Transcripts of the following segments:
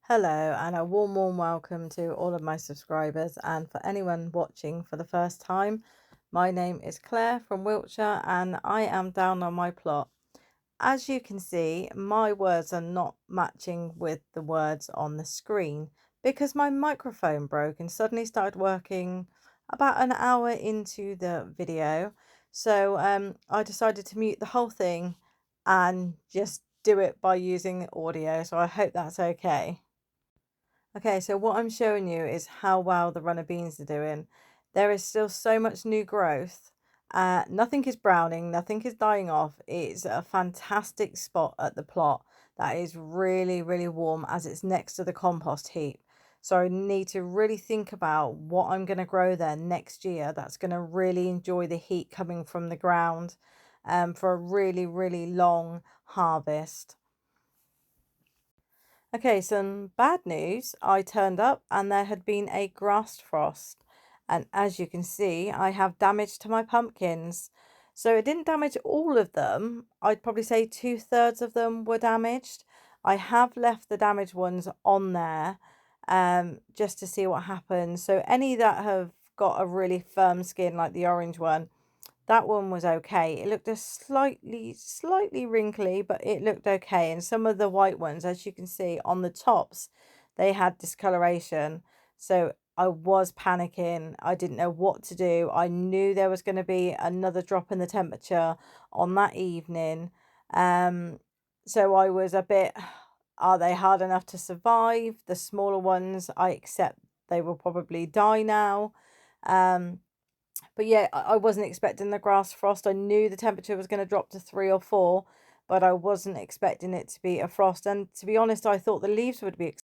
Hello, and a warm welcome to all of my subscribers. And for anyone watching for the first time, my name is Claire from Wiltshire, and I am down on my plot. As you can see, my words are not matching with the words on the screen because my microphone broke and suddenly started working about an hour into the video. So I decided to mute the whole thing and just do it by using audio. So I hope that's okay. Okay, so what I'm showing you is how well the runner beans are doing. There is still so much new growth. Nothing is browning, nothing is dying off. It's a fantastic spot at the plot that is really warm as it's next to the compost heap. So I need to really think about what I'm going to grow there next year that's going to really enjoy the heat coming from the ground for a really long harvest. Okay, some bad news. I turned up and there had been a grass frost. And as you can see, I have damage to my pumpkins. So it didn't damage all of them. I'd probably say 2/3 of them were damaged. I have left the damaged ones on there just to see what happens. So any that have got a really firm skin like the orange one, that one was okay. It looked a slightly wrinkly, but it looked okay. And some of the white ones, as you can see on the tops, they had discoloration. So I was panicking. I didn't know what to do. I knew there was going to be another drop in the temperature on that evening. So I was a bit, are they hard enough to survive? The smaller ones, I accept they will probably die now. But yeah, I wasn't expecting the grass frost. I knew the temperature was going to drop to 3 or 4, but I wasn't expecting it to be a frost. And to be honest, I thought the leaves would be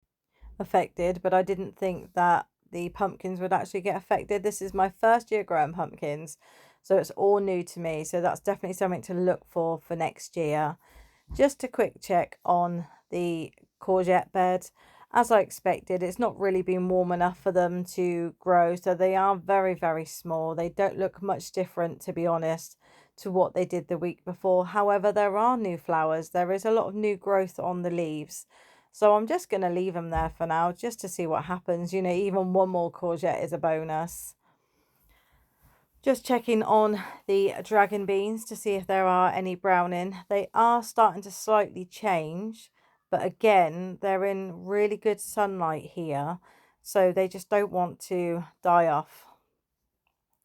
affected, but I didn't think that the pumpkins would actually get affected. This is my first year growing pumpkins, so it's all new to me. So that's definitely something to look for next year. Just a quick check on the courgette bed. As I expected, it's not really been warm enough for them to grow, so they are very small. They don't look much different, to be honest, to what they did the week before. However, there are new flowers. There is a lot of new growth on the leaves. So I'm just going to leave them there for now, just to see what happens. You know, even one more courgette is a bonus. Just checking on the dragon beans to see if there are any browning. They are starting to slightly change, but again, they're in really good sunlight here, so they just don't want to die off.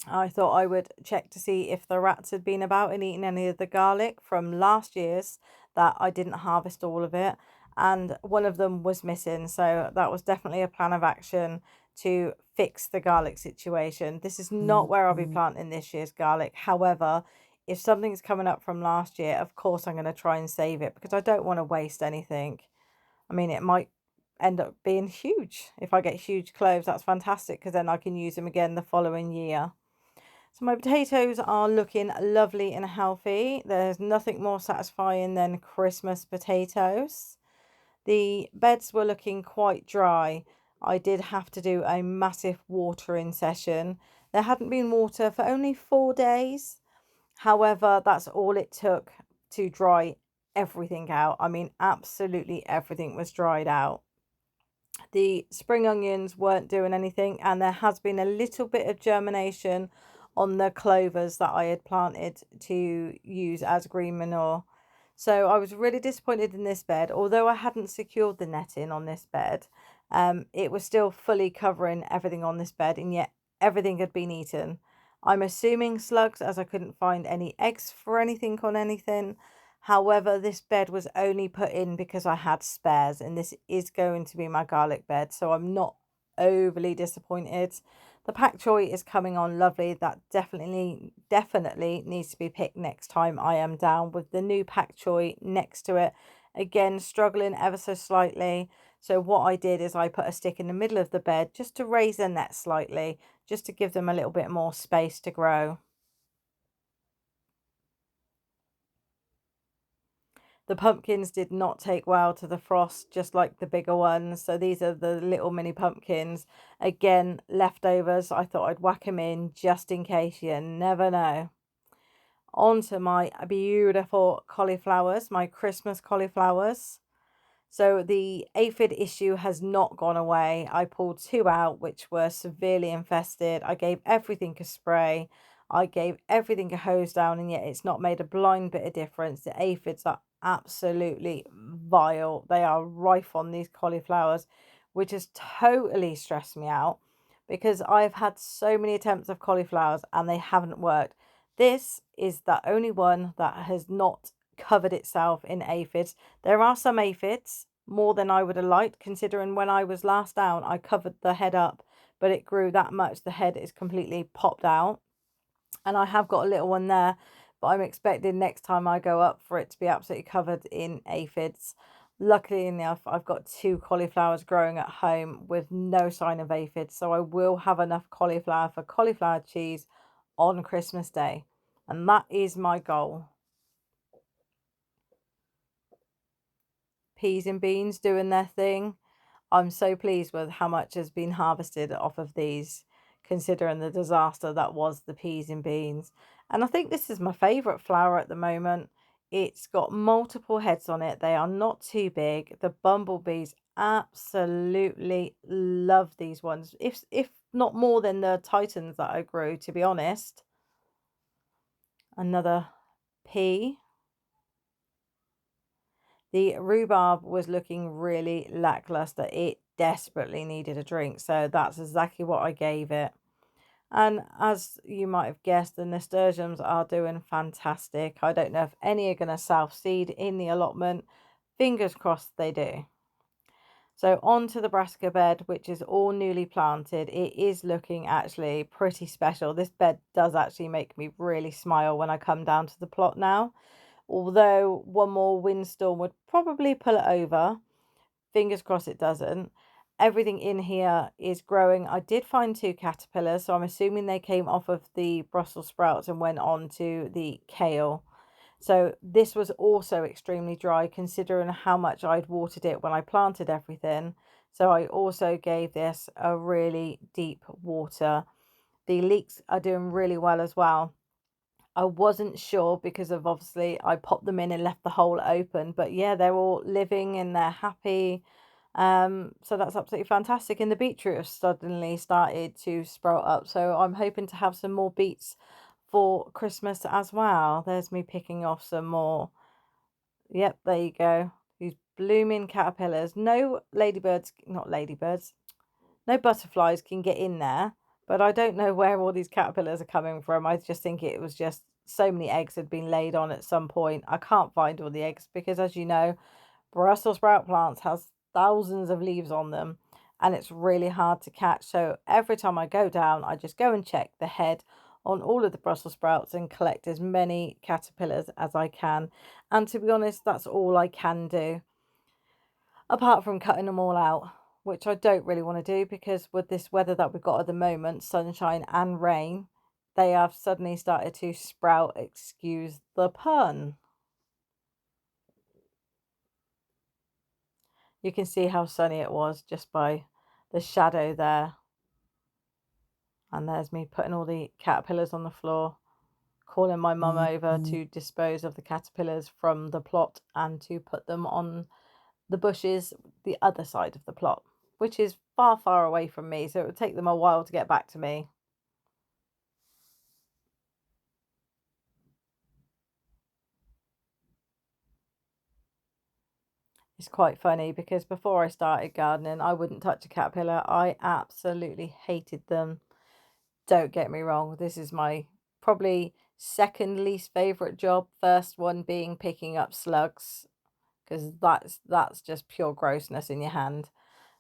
I thought I would check to see if the rats had been about and eaten any of the garlic from last year's that I didn't harvest all of it, and one of them was missing, so that was definitely a plan of action to fix the garlic situation. This is not where I'll be planting this year's garlic. However, if something's coming up from last year, of course I'm going to try and save it because I don't want to waste anything. I mean, it might end up being huge. If I get huge cloves, that's fantastic because then I can use them again the following year. So my potatoes are looking lovely and healthy. There's nothing more satisfying than Christmas potatoes. The beds were looking quite dry. I did have to do a massive watering session. There hadn't been water for only 4 days. However, that's all it took to dry everything out. I mean, absolutely everything was dried out. The spring onions weren't doing anything, and there has been a little bit of germination on the clovers that I had planted to use as green manure. So I was really disappointed in this bed. Although I hadn't secured the netting on this bed, it was still fully covering everything on this bed, and yet everything had been eaten. I'm assuming slugs, as I couldn't find any eggs for anything on anything. However, this bed was only put in because I had spares, and this is going to be my garlic bed, so I'm not overly disappointed. The pak choi is coming on lovely. That definitely needs to be picked next time I am down with the new pak choi next to it. Again, struggling ever so slightly. So what I did is I put a stick in the middle of the bed just to raise the net slightly, just to give them a little bit more space to grow. The pumpkins did not take well to the frost, just like the bigger ones. So these are the little mini pumpkins. Again, leftovers. I thought I'd whack them in just in case. You never know. On to my beautiful cauliflowers, my Christmas cauliflowers. So the aphid issue has not gone away. I pulled 2 out which were severely infested. I gave everything a spray. I gave everything a hose down, and yet it's not made a blind bit of difference. The aphids are absolutely vile. They are rife on these cauliflowers, which has totally stressed me out because I've had so many attempts of cauliflowers and they haven't worked. This is the only one that has not covered itself in aphids. There are some aphids, more than I would have liked, considering when I was last down, I covered the head up, but it grew that much. The head is completely popped out. And I have got a little one there, but I'm expecting next time I go up for it to be absolutely covered in aphids. Luckily enough, I've got 2 cauliflowers growing at home with no sign of aphids, so I will have enough cauliflower for cauliflower cheese on Christmas Day. And that is my goal. Peas and beans doing their thing. I'm so pleased with how much has been harvested off of these, considering the disaster that was the peas and beans. And I think this is my favourite flower at the moment. It's got multiple heads on it. They are not too big. The bumblebees absolutely love these ones, if not more than the titans that I grew, to be honest. Another pea. The rhubarb was looking really lackluster. It desperately needed a drink, so that's exactly what I gave it. And as you might have guessed, the nasturtiums are doing fantastic. I don't know if any are going to self-seed in the allotment. Fingers crossed they do. So on to the brassica bed, which is all newly planted. It is looking actually pretty special. This bed does actually make me really smile when I come down to the plot now. Although one more windstorm would probably pull it over. Fingers crossed it doesn't. Everything in here is growing. I did find 2 caterpillars, so I'm assuming they came off of the Brussels sprouts and went on to the kale. So this was also extremely dry considering how much I'd watered it when I planted everything. So I also gave this a really deep water. The leeks are doing really well as well. I wasn't sure because of obviously I popped them in and left the hole open, but yeah, they're all living and they're happy. So that's absolutely fantastic. And the beetroot has suddenly started to sprout up. So I'm hoping to have some more beets for Christmas as well. There's me picking off some more. Yep, there you go. These blooming caterpillars. No ladybirds, not ladybirds. No butterflies can get in there, but I don't know where all these caterpillars are coming from. I just think it was just so many eggs had been laid on at some point. I can't find all the eggs because, as you know, Brussels sprout plants has thousands of leaves on them and it's really hard to catch. So every time I go down, I just go and check the head on all of the Brussels sprouts and collect as many caterpillars as I can. And to be honest, that's all I can do, apart from cutting them all out, which I don't really want to do because with this weather that we've got at the moment, sunshine and rain, they have suddenly started to sprout, excuse the pun. You can see how sunny it was just by the shadow there. And there's me putting all the caterpillars on the floor, calling my mum over to dispose of the caterpillars from the plot and to put them on the bushes the other side of the plot, which is far, far away from me, so it would take them a while to get back to me. It's quite funny because before I started gardening, I wouldn't touch a caterpillar. I absolutely hated them. Don't get me wrong, this is my probably second least favourite job. First one being picking up slugs, because that's just pure grossness in your hand.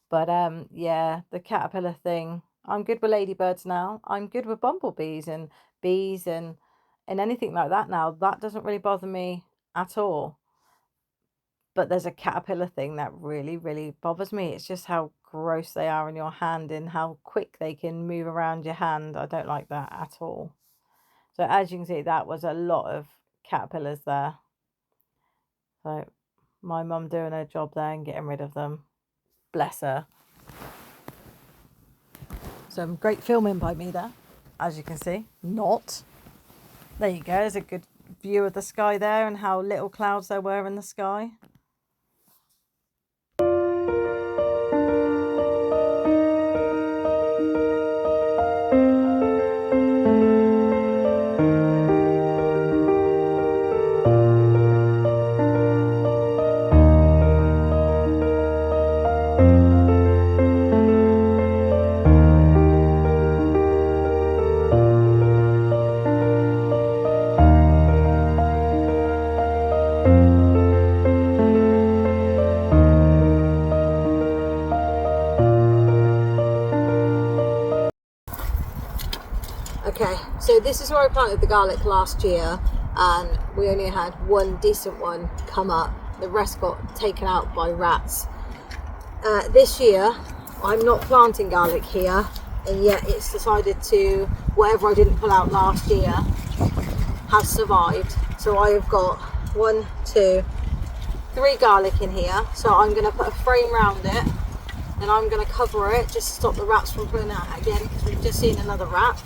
But yeah, the caterpillar thing. I'm good with ladybirds now. I'm good with bumblebees and bees and anything like that now. That doesn't really bother me at all. But there's a caterpillar thing that really, really bothers me. It's just how gross they are in your hand and how quick they can move around your hand. I don't like that at all. So as you can see, that was a lot of caterpillars there. So my mum doing her job there and getting rid of them. Bless her. Some great filming by me there, as you can see. Not. There you go. There's a good view of the sky there and how little clouds there were in the sky. Okay, so this is where I planted the garlic last year, and we only had one decent one come up. The rest got taken out by rats. This year I'm not planting garlic here, and yet it's decided to, whatever I didn't pull out last year has survived. So I have got 1, 2, 3 garlic in here. So I'm going to put a frame around it, and I'm going to cover it just to stop the rats from pulling it out again, because we've just seen another rat.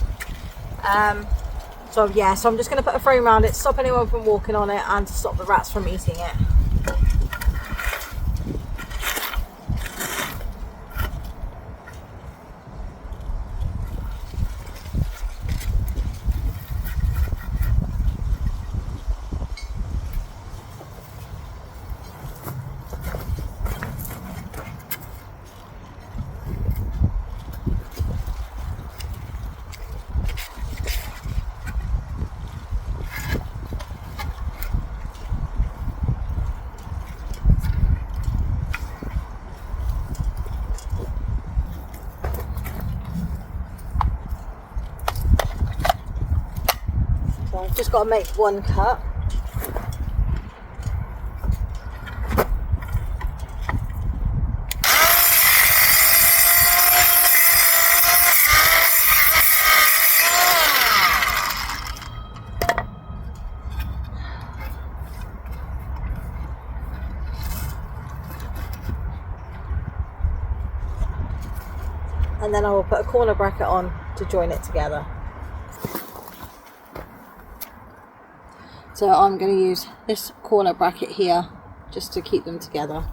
So I'm just going to put a frame around it to stop anyone from walking on it and to stop the rats from eating it. So I've just got to make one cut. And then I will put a corner bracket on to join it together. So I'm going to use this corner bracket here just to keep them together.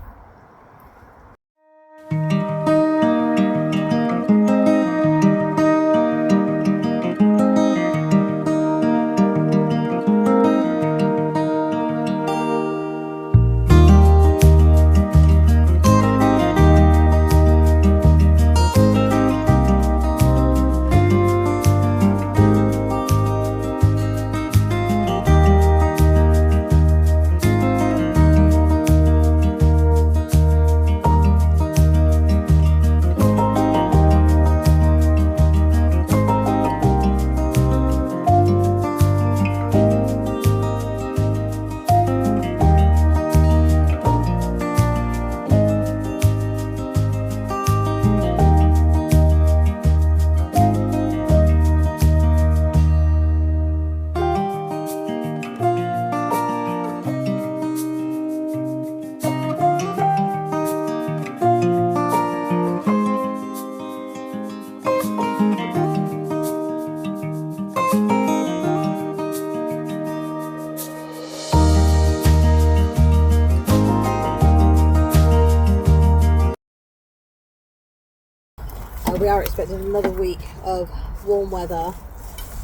We are expecting another week of warm weather,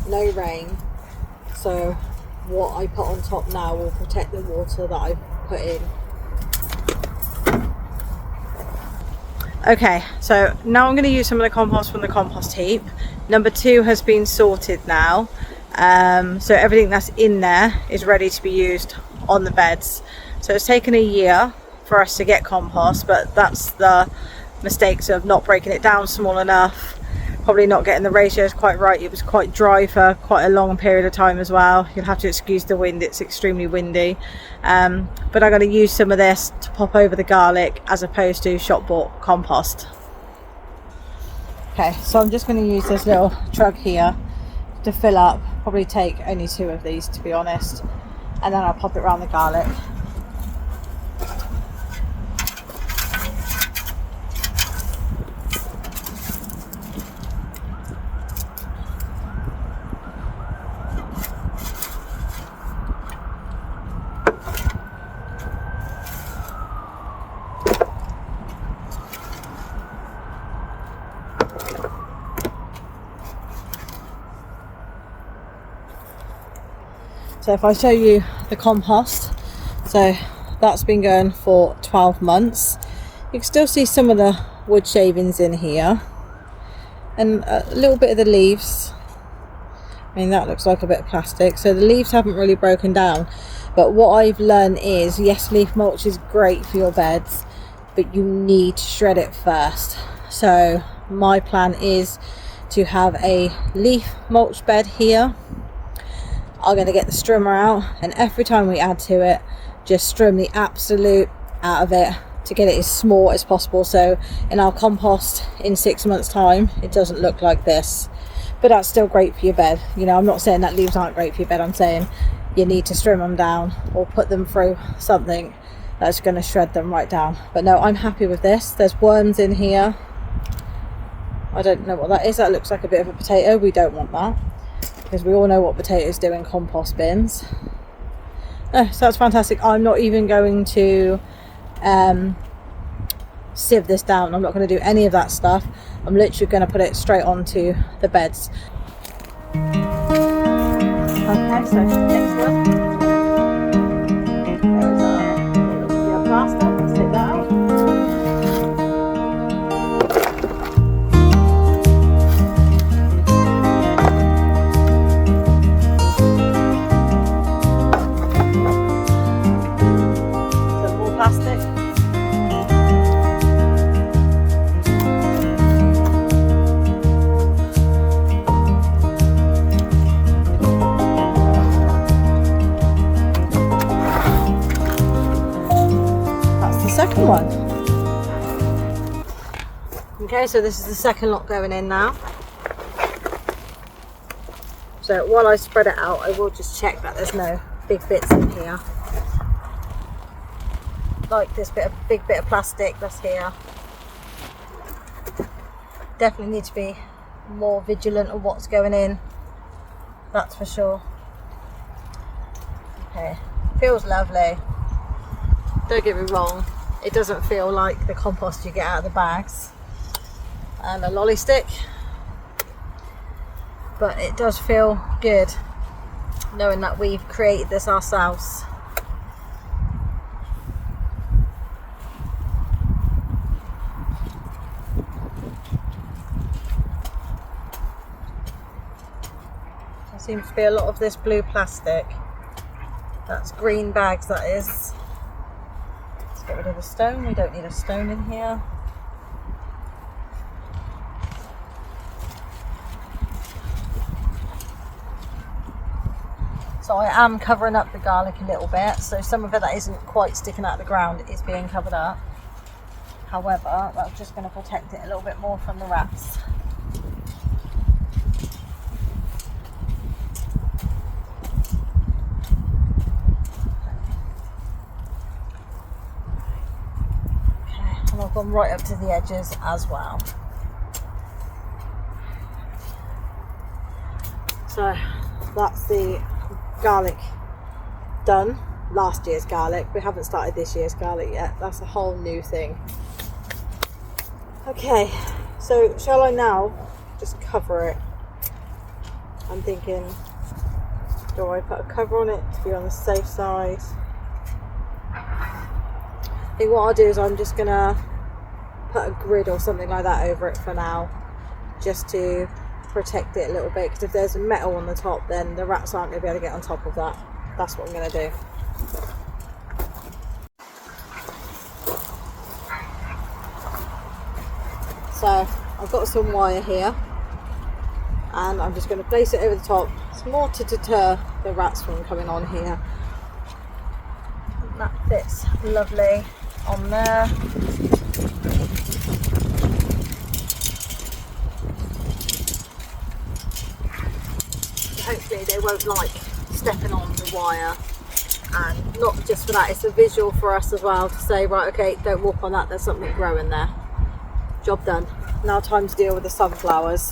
no rain, so what I put on top now will protect the water that I've put in. Okay, so now I'm going to use some of the compost from the compost heap. Number 2 has been sorted now, so everything that's in there is ready to be used on the beds. So it's taken a year for us to get compost, but that's the mistakes of not breaking it down small enough, probably not getting the ratios quite right. It was quite dry for quite a long period of time as well. You'll have to excuse the wind, it's extremely windy, but I'm going to use some of this to pop over the garlic as opposed to shop bought compost. Okay, so I'm just going to use this little truck here to fill up, probably take only 2 of these to be honest, and then I'll pop it around the garlic. So if I show you the compost, so that's been going for 12 months. You can still see some of the wood shavings in here and a little bit of the leaves. I mean, that looks like a bit of plastic, so the leaves haven't really broken down. But what I've learned is, yes, leaf mulch is great for your beds, but you need to shred it first. So my plan is to have a leaf mulch bed here. I'm going to get the strimmer out, and every time we add to it, just strim the absolute out of it to get it as small as possible, so in our compost in 6 months time it doesn't look like this. But that's still great for your bed. You know, I'm not saying that leaves aren't great for your bed, I'm saying you need to trim them down or put them through something that's going to shred them right down. But no, I'm happy with this. There's worms in here. I don't know what that is. That looks like a bit of a potato. We don't want that, because we all know what potatoes do in compost bins. So that's fantastic. I'm not even going to sieve this down. I'm not going to do any of that stuff. I'm literally going to put it straight onto the beds. Okay, so next one. There is our plaster. Let's take that out. Some more plastic. Second one. Okay, so this is the second lot going in now. So while I spread it out, I will just check that there's no big bits in here, like this big bit of plastic that's here. Definitely need to be more vigilant of what's going in, that's for sure. Okay, feels lovely, don't get me wrong. It doesn't feel like the compost you get out of the bags and a lolly stick, but it does feel good knowing that we've created this ourselves. There seems to be a lot of this blue plastic. That's green bags, that is. Get rid of the stone. We don't need a stone in here. So I am covering up the garlic a little bit, so some of it that isn't quite sticking out of the ground is being covered up. However, that's just going to protect it a little bit more from the rats. And I've gone right up to the edges as well. So that's the garlic done. Last year's garlic. We haven't started this year's garlic yet. That's a whole new thing. Okay, so shall I now just cover it? I'm thinking, do I put a cover on it to be on the safe side? I think what I'll do is I'm just gonna put a grid or something like that over it for now, just to protect it a little bit, because if there's metal on the top then the rats aren't going to be able to get on top of that. That's what I'm going to do. So I've got some wire here and I'm just going to place it over the top. It's more to deter the rats from coming on here. And that fits lovely on there. Hopefully they won't like stepping on the wire, and not just for that, it's a visual for us as well to say, right, okay, don't walk on that, there's something growing there. Job done. Now time to deal with the sunflowers.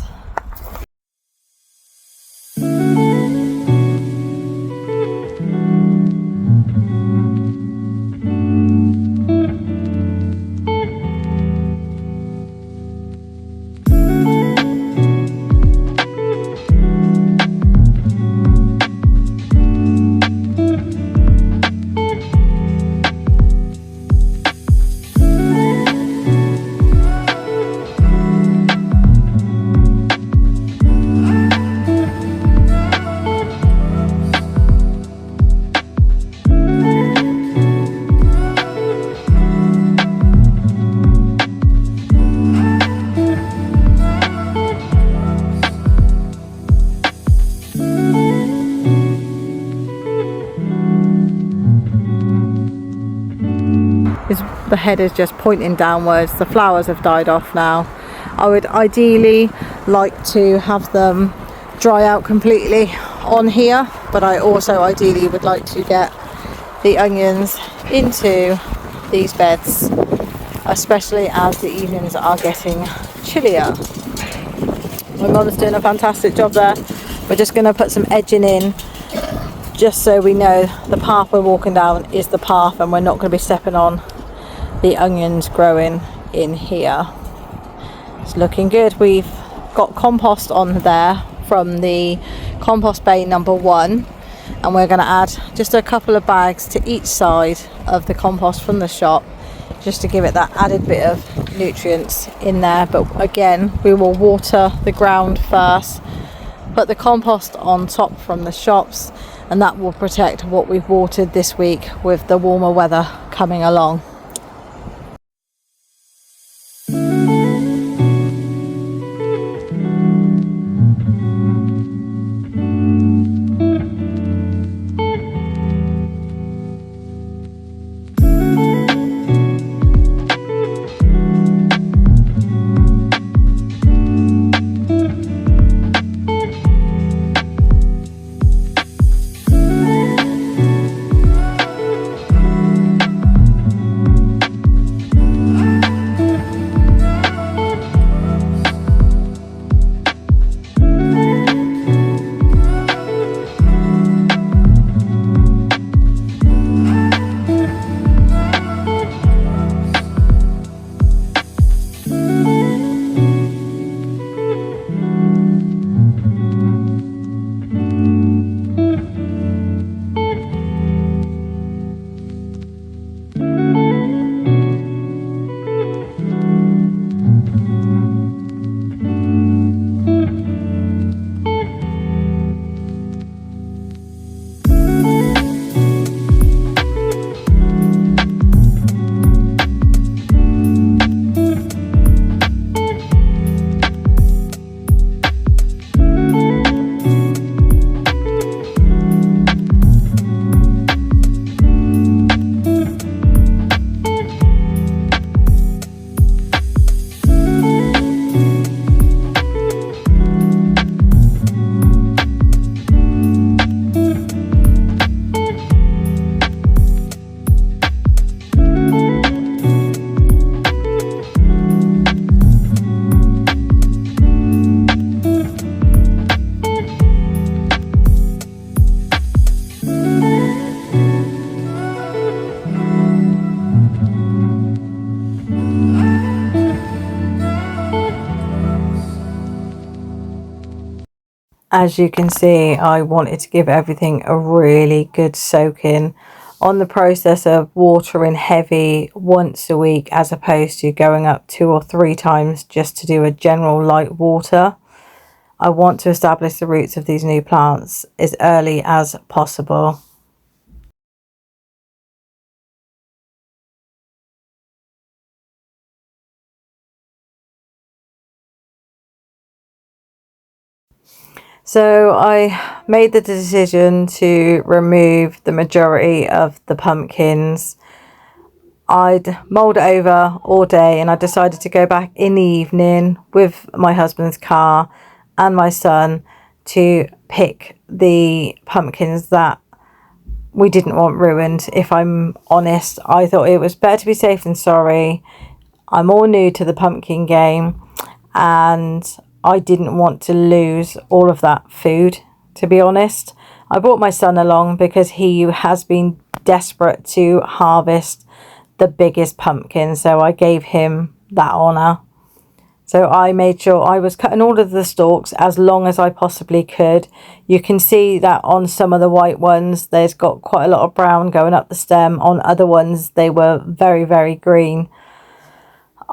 the head is just pointing downwards. The flowers have died off now. I would ideally like to have them dry out completely on here, but I also ideally would like to get the onions into these beds, especially as the evenings are getting chillier. My mum's doing a fantastic job there. We're just going to put some edging in, just so we know the path we're walking down is the path and we're not going to be stepping on the onions growing in here. It's looking good. We've got compost on there from the compost bay number 1, and we're going to add just a couple of bags to each side of the compost from the shop, just to give it that added bit of nutrients in there. But again, we will water the ground first, put the compost on top from the shops, and that will protect what we've watered this week with the warmer weather coming along. As you can see, I wanted to give everything a really good soaking on the process of watering heavy once a week, as opposed to going up 2 or 3 times just to do a general light water. I want to establish the roots of these new plants as early as possible. So I made the decision to remove the majority of the pumpkins. I'd mulled it over all day, and I decided to go back in the evening with my husband's car and my son to pick the pumpkins that we didn't want ruined. If I'm honest, I thought it was better to be safe than sorry. I'm all new to the pumpkin game, and I didn't want to lose all of that food, to be honest. I brought my son along because he has been desperate to harvest the biggest pumpkin, so I gave him that honour. So I made sure I was cutting all of the stalks as long as I possibly could. You can see that on some of the white ones, there's got quite a lot of brown going up the stem. On other ones, they were very, very green.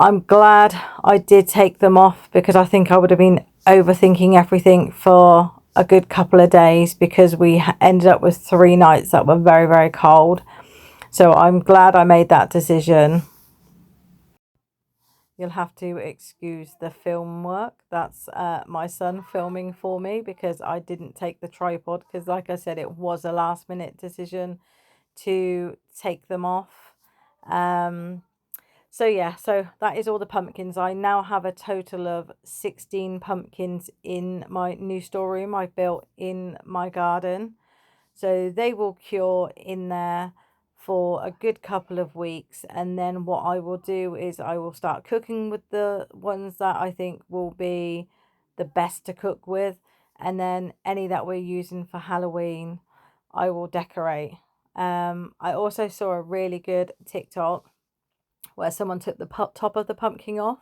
I'm glad I did take them off, because I think I would have been overthinking everything for a good couple of days, because we ended up with 3 nights that were very, very cold. So I'm glad I made that decision. You'll have to excuse the film work. That's my son filming for me, because I didn't take the tripod, because like I said, it was a last minute decision to take them off. So yeah, so that is all the pumpkins. I now have a total of 16 pumpkins in my new storeroom I built in my garden. So they will cure in there for a good couple of weeks. And then what I will do is I will start cooking with the ones that I think will be the best to cook with. And then any that we're using for Halloween, I will decorate. I also saw a really good TikTok where someone took the top of the pumpkin off,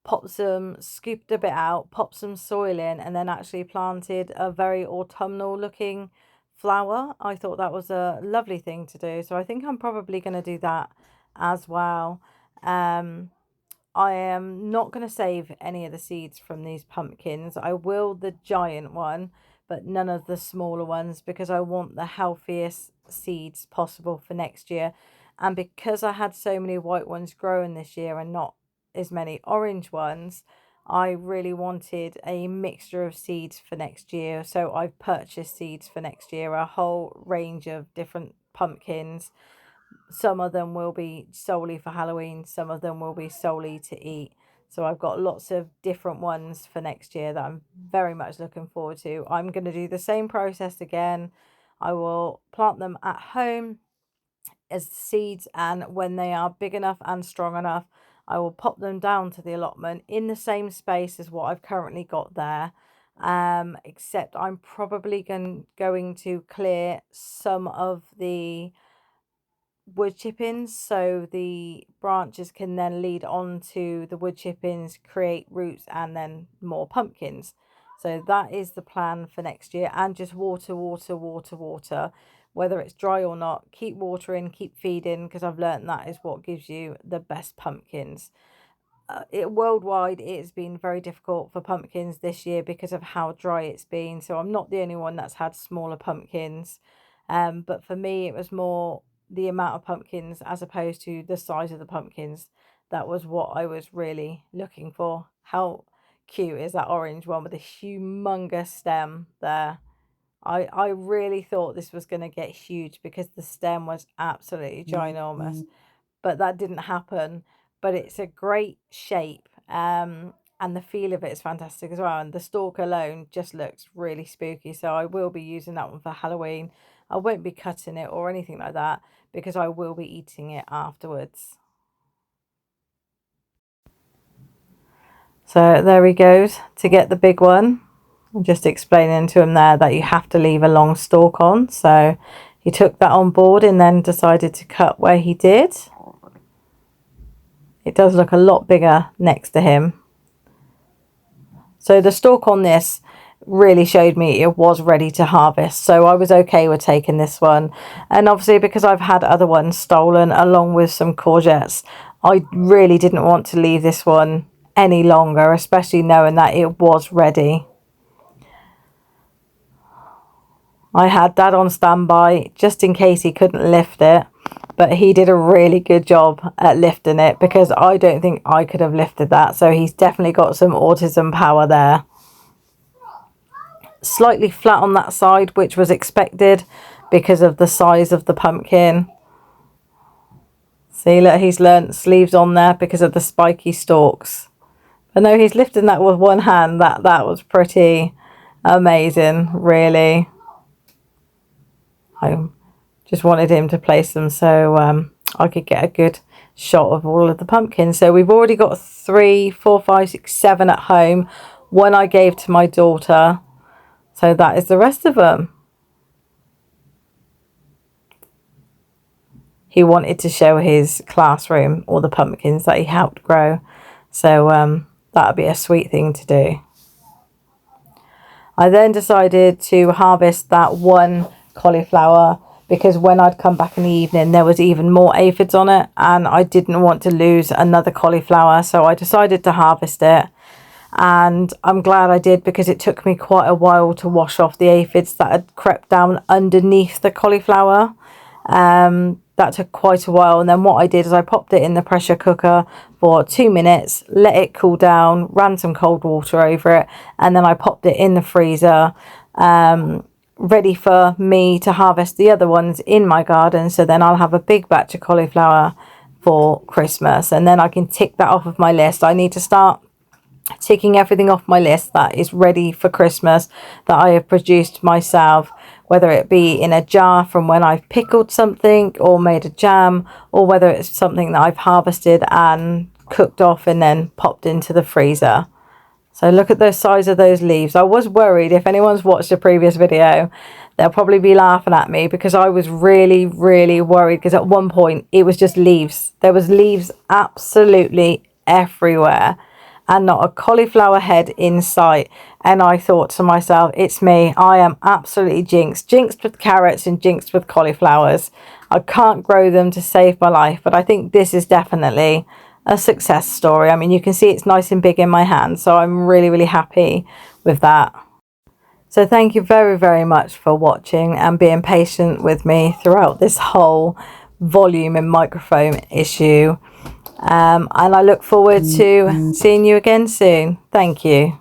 popped some, scooped a bit out, popped some soil in, and then actually planted a very autumnal looking flower. I thought that was a lovely thing to do. So I think I'm probably going to do that as well. Um, I am not going to save any of the seeds from these pumpkins. I will the giant one, but none of the smaller ones because I want the healthiest seeds possible for next year. And because I had so many white ones growing this year and not as many orange ones, I really wanted a mixture of seeds for next year. So I've purchased seeds for next year, a whole range of different pumpkins. Some of them will be solely for Halloween, some of them will be solely to eat. So I've got lots of different ones for next year that I'm very much looking forward to. I'm going to do the same process again. I will plant them at home as seeds, and when they are big enough and strong enough, I will pop them down to the allotment in the same space as what I've currently got there. Except I'm probably going to clear some of the wood chippings so the branches can then lead on to the wood chippings, create roots, and then more pumpkins. So that is the plan for next year. And just water, water, water, water, whether it's dry or not. Keep watering, keep feeding, because I've learned that is what gives you the best pumpkins. Worldwide, it's been very difficult for pumpkins this year because of how dry it's been. So I'm not the only one that's had smaller pumpkins. But for me, it was more the amount of pumpkins as opposed to the size of the pumpkins. That was what I was really looking for. How cute is that orange one with a humongous stem there? I really thought this was going to get huge because the stem was absolutely ginormous, but that didn't happen. But it's a great shape, and the feel of it is fantastic as well. And the stalk alone just looks really spooky. So I will be using that one for Halloween. I won't be cutting it or anything like that because I will be eating it afterwards. So there he goes to get the big one. I'm just explaining to him there that you have to leave a long stalk on. So he took that on board and then decided to cut where he did. It does look a lot bigger next to him. So the stalk on this really showed me it was ready to harvest. So I was okay with taking this one. And obviously because I've had other ones stolen along with some courgettes, I really didn't want to leave this one any longer, especially knowing that it was ready. I had Dad on standby just in case he couldn't lift it. But he did a really good job at lifting it because I don't think I could have lifted that. So he's definitely got some autism power there. Slightly flat on that side, which was expected because of the size of the pumpkin. See, look, he's learnt sleeves on there because of the spiky stalks. But no, he's lifting that with one hand. That was pretty amazing, really. I just wanted him to place them so I could get a good shot of all of the pumpkins. So we've already got 3, 4, 5, 6, 7 at home. One I gave to my daughter. So that is the rest of them. He wanted to show his classroom all the pumpkins that he helped grow. So that would be a sweet thing to do. I then decided to harvest that one cauliflower because when I'd come back in the evening there was even more aphids on it and I didn't want to lose another cauliflower, so I decided to harvest it. And I'm glad I did because it took me quite a while to wash off the aphids that had crept down underneath the cauliflower. That took quite a while, and then what I did is I popped it in the pressure cooker for 2 minutes, let it cool down, ran some cold water over it, and then I popped it in the freezer, ready for me to harvest the other ones in my garden. So then I'll have a big batch of cauliflower for Christmas, and then I can tick that off of my list. I need to start ticking everything off my list that is ready for Christmas, that I have produced myself, whether it be in a jar from when I've pickled something or made a jam, or whether it's something that I've harvested and cooked off and then popped into the freezer. So look at the size of those leaves. I was worried, if anyone's watched a previous video, they'll probably be laughing at me, because I was really worried, because at one point it was just leaves. There was leaves absolutely everywhere and not a cauliflower head in sight. And I thought to myself, it's me. I am absolutely jinxed with carrots and jinxed with cauliflowers. I can't grow them to save my life, but I think this is definitely a success story. I mean, you can see it's nice and big in my hand, so I'm really happy with that. So thank you very much for watching and being patient with me throughout this whole volume and microphone issue. And I look forward to seeing you again soon. Thank you.